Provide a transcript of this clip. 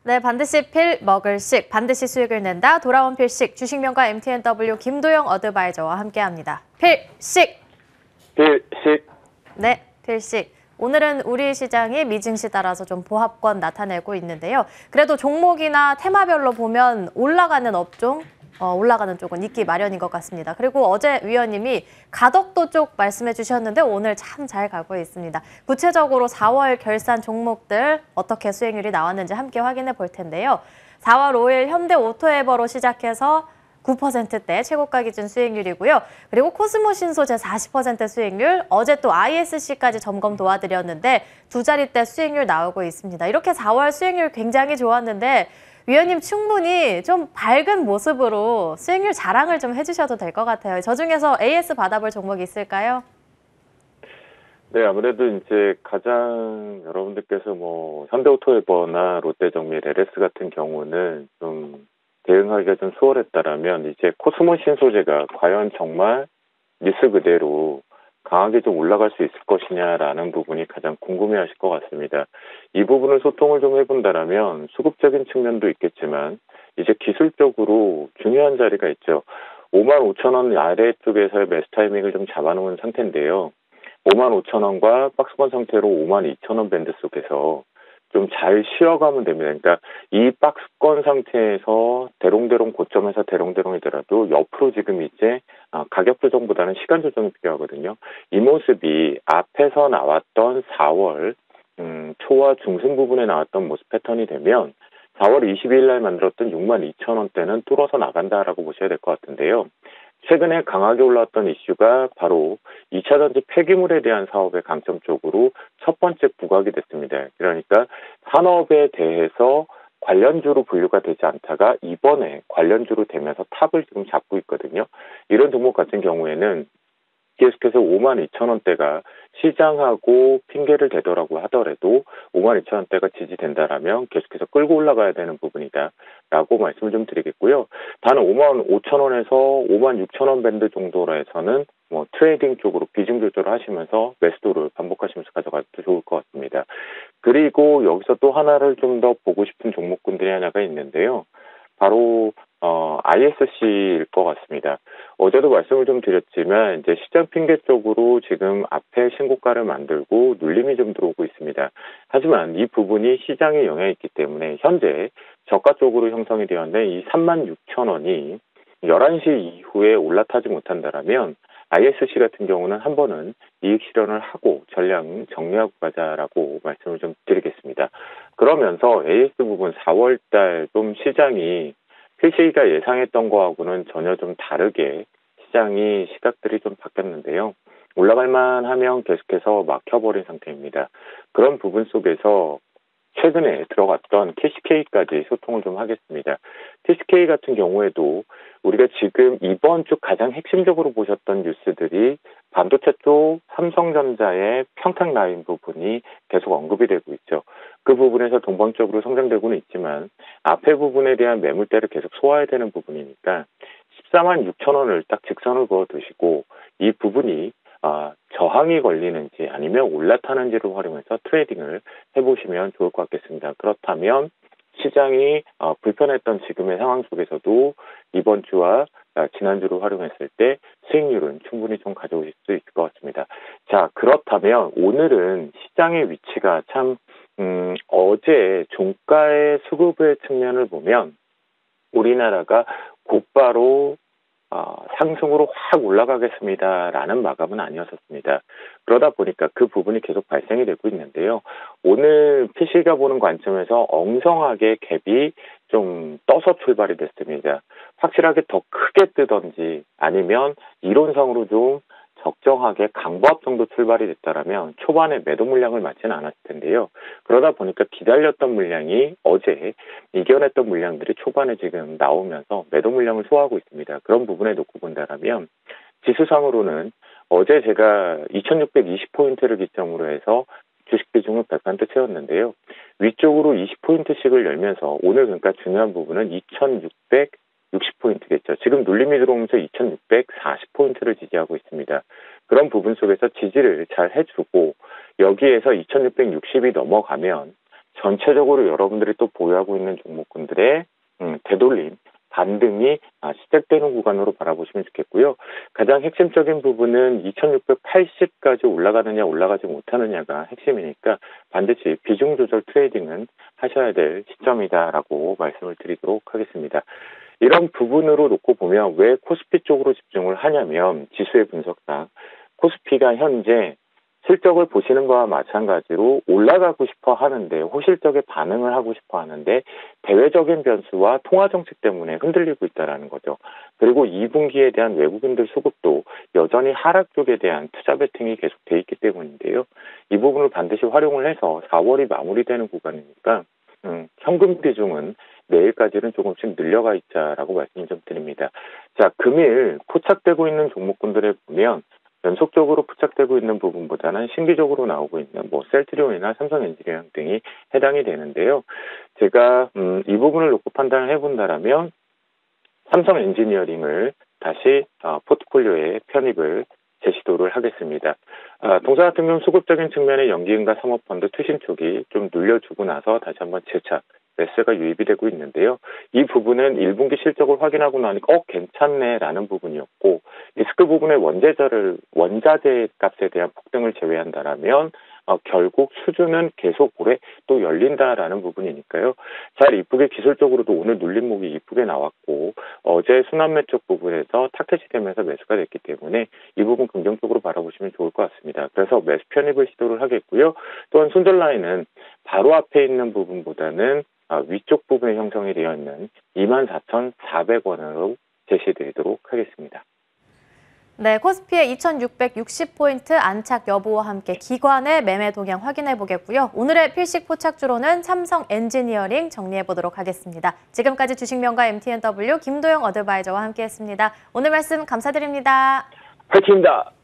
네, 반드시 먹을 식, 반드시 수익을 낸다. 돌아온 필식, 주식명가 MTNW 김도영 어드바이저와 함께합니다. 필식! 네, 필식. 오늘은 우리 시장이 미증시 따라서 좀 보합권 나타내고 있는데요. 그래도 종목이나 테마별로 보면 올라가는 업종, 올라가는 쪽은 있기 마련인 것 같습니다. 그리고 어제 위원님이 가덕도 쪽 말씀해 주셨는데 오늘 참 잘 가고 있습니다. 구체적으로 4월 결산 종목들 어떻게 수익률이 나왔는지 함께 확인해 볼 텐데요. 4월 5일 현대오토에버로 시작해서 9%대 최고가 기준 수익률이고요. 그리고 코스모 신소재 40% 수익률, 어제 또 ISC까지 점검 도와드렸는데 두 자릿대 수익률 나오고 있습니다. 이렇게 4월 수익률 굉장히 좋았는데 위원님 충분히 좀 밝은 모습으로 수익률 자랑을 좀 해주셔도 될 것 같아요. 저 중에서 AS 받아볼 종목이 있을까요? 네, 아무래도 이제 가장 여러분들께서 뭐 현대오토에버나 롯데정밀, LS 같은 경우는 좀 대응하기가 좀 수월했다라면 이제 코스모 신소재가 과연 정말 뉴스 그대로 강하게 좀 올라갈 수 있을 것이냐라는 부분이 가장 궁금해하실 것 같습니다. 이 부분을 소통을 좀 해본다라면 수급적인 측면도 있겠지만 이제 기술적으로 중요한 자리가 있죠. 55,000원 아래쪽에서의 매수 타이밍을 좀 잡아놓은 상태인데요. 55,000원과 박스권 상태로 52,000원 밴드 속에서 좀 잘 쉬어가면 됩니다. 그러니까 이 박스권 상태에서 대롱대롱 고점에서 대롱대롱이더라도 옆으로 지금 이제 가격 조정보다는 시간 조정이 필요하거든요. 이 모습이 앞에서 나왔던 4월 초와 중순 부분에 나왔던 모습 패턴이 되면 4월 22일 날 만들었던 62,000원대는 뚫어서 나간다라고 보셔야 될 것 같은데요. 최근에 강하게 올라왔던 이슈가 바로 2차 전지 폐기물에 대한 사업의 강점 쪽으로 첫 번째 부각이 됐습니다. 그러니까 산업에 대해서 관련주로 분류가 되지 않다가 이번에 관련주로 되면서 탑을 지금 잡고 있거든요. 이런 종목 같은 경우에는 계속해서 52,000원대가 시장하고 핑계를 대더라고 하더라도 52,000원대가 지지된다라면 계속해서 끌고 올라가야 되는 부분이다라고 말씀을 좀 드리겠고요. 단 55,000원에서 56,000원 밴드 정도로 해서는 뭐 트레이딩 쪽으로 비중 조절을 하시면서 매수도를 반복하시면서 가져가도 좋을 것 같습니다. 그리고 여기서 또 하나를 좀 더 보고 싶은 종목군들이 하나가 있는데요. 바로 ISC일 것 같습니다. 어제도 말씀을 좀 드렸지만 이제 시장 핑계 쪽으로 지금 앞에 신고가를 만들고 눌림이 좀 들어오고 있습니다. 하지만 이 부분이 시장에 영향이 있기 때문에 현재 저가 쪽으로 형성이 되었는데 이 36,000원이 11시 이후에 올라타지 못한다라면 ISC 같은 경우는 한 번은 이익 실현을 하고 전량 정리하고 가자라고 말씀을 좀 드리겠습니다. 그러면서 AS 부분 4월달 좀 시장이 필시가 예상했던 거하고는 전혀 좀 다르게 시장이 시각들이 좀 바뀌었는데요. 올라갈만 하면 계속해서 막혀버린 상태입니다. 그런 부분 속에서 최근에 들어갔던 KCK까지 소통을 좀 하겠습니다. KCK 같은 경우에도 우리가 지금 이번 주 가장 핵심적으로 보셨던 뉴스들이 반도체 쪽 삼성전자의 평탁 라인 부분이 계속 언급이 되고 있죠. 그 부분에서 동방적으로 성장되고는 있지만 앞에 부분에 대한 매물대를 계속 소화해야 되는 부분이니까 146,000원을 딱 직선을 그어 두시고 이 부분이 저항이 걸리는지 아니면 올라타는지를 활용해서 트레이딩을 해보시면 좋을 것 같겠습니다. 그렇다면 시장이 불편했던 지금의 상황 속에서도 이번 주와 지난주를 활용했을 때 수익률은 충분히 좀 가져오실 수 있을 것 같습니다. 자, 그렇다면 오늘은 시장의 위치가 참 어제 종가의 수급의 측면을 보면 우리나라가 곧바로 상승으로 확 올라가겠습니다라는 마감은 아니었었습니다. 그러다 보니까 그 부분이 계속 발생이 되고 있는데요. 오늘 PC가 보는 관점에서 엉성하게 갭이 좀 떠서 출발이 됐습니다. 확실하게 더 크게 뜨던지 아니면 이론상으로 좀 적정하게 강보합 정도 출발이 됐다라면 초반에 매도 물량을 맞지는 않았을 텐데요. 그러다 보니까 기다렸던 물량이 어제 이겨냈던 물량들이 초반에 지금 나오면서 매도 물량을 소화하고 있습니다. 그런 부분에 놓고 본다라면 지수상으로는 어제 제가 2620포인트를 기점으로 해서 주식 비중을 100% 채웠는데요. 위쪽으로 20포인트씩을 열면서 오늘 그러니까 중요한 부분은 2600 60포인트겠죠. 지금 눌림이 들어오면서 2640포인트를 지지하고 있습니다. 그런 부분 속에서 지지를 잘 해주고 여기에서 2660이 넘어가면 전체적으로 여러분들이 또 보유하고 있는 종목군들의 되돌림, 반등이 시작되는 구간으로 바라보시면 좋겠고요. 가장 핵심적인 부분은 2680까지 올라가느냐 올라가지 못하느냐가 핵심이니까 반드시 비중 조절 트레이딩은 하셔야 될 시점이다라고 말씀을 드리도록 하겠습니다. 이런 부분으로 놓고 보면 왜 코스피 쪽으로 집중을 하냐면 지수의 분석상 코스피가 현재 실적을 보시는 거와 마찬가지로 올라가고 싶어 하는데 호실적에 반응을 하고 싶어 하는데 대외적인 변수와 통화 정책 때문에 흔들리고 있다는 거죠. 그리고 2분기에 대한 외국인들 수급도 여전히 하락 쪽에 대한 투자 베팅이 계속돼 있기 때문인데요. 이 부분을 반드시 활용을 해서 4월이 마무리되는 구간이니까 현금 비중은 내일까지는 조금씩 늘려가 있자라고 말씀 좀 드립니다. 자, 금일 포착되고 있는 종목군들을 보면 연속적으로 포착되고 있는 부분보다는 신기적으로 나오고 있는 셀트리온이나 삼성 엔지니어링 등이 해당이 되는데요. 제가 이 부분을 놓고 판단을 해본다라면 삼성 엔지니어링을 다시 포트폴리오에 편입을 제시도를 하겠습니다. 동사 같은 경우는 수급적인 측면의 연기금과 사모펀드 투신 쪽이 좀 눌려주고 나서 다시 한번 재차 매수가 유입이 되고 있는데요. 이 부분은 1분기 실적을 확인하고 나니까 괜찮네라는 부분이었고 리스크 부분의 원자재 값에 대한 폭등을 제외한다라면 결국 수준은 계속 올해 또 열린다라는 부분이니까요. 잘 이쁘게 기술적으로도 오늘 눌림목이 이쁘게 나왔고 어제 순환매 쪽 부분에서 타켓이 되면서 매수가 됐기 때문에 이 부분 긍정적으로 바라보시면 좋을 것 같습니다. 그래서 매수 편입을 시도를 하겠고요. 또한 손절 라인은 바로 앞에 있는 부분보다는 위쪽 부분에 형성이 되어 있는 24,400원으로 제시드리도록 하겠습니다. 네, 코스피의 2660포인트 안착 여부와 함께 기관의 매매 동향 확인해 보겠고요. 오늘의 필식 포착주로는 삼성 엔지니어링 정리해 보도록 하겠습니다. 지금까지 주식명가 MTNW 김도영 어드바이저와 함께했습니다. 오늘 말씀 감사드립니다. 화이팅입니다.